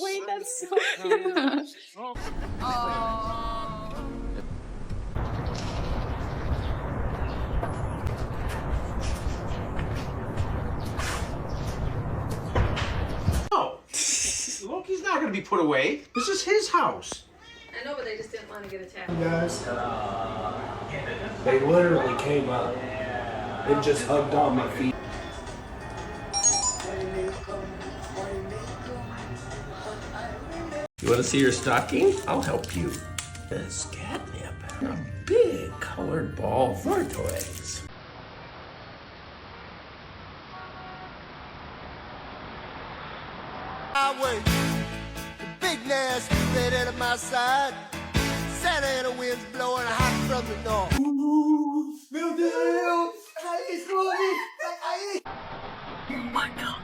Wait, that's so cute. No, Loki's not gonna be put away. This is his house. I know, but they just didn't want to get attacked. Guys, they literally came up and just hugged on my feet. You want to see your stocking? I'll help you. This catnip and a big colored ball for toys. Highway, the big nasty red out of my side. Santa Ana winds blowing hot from the north. Smell the hell! Oh my God.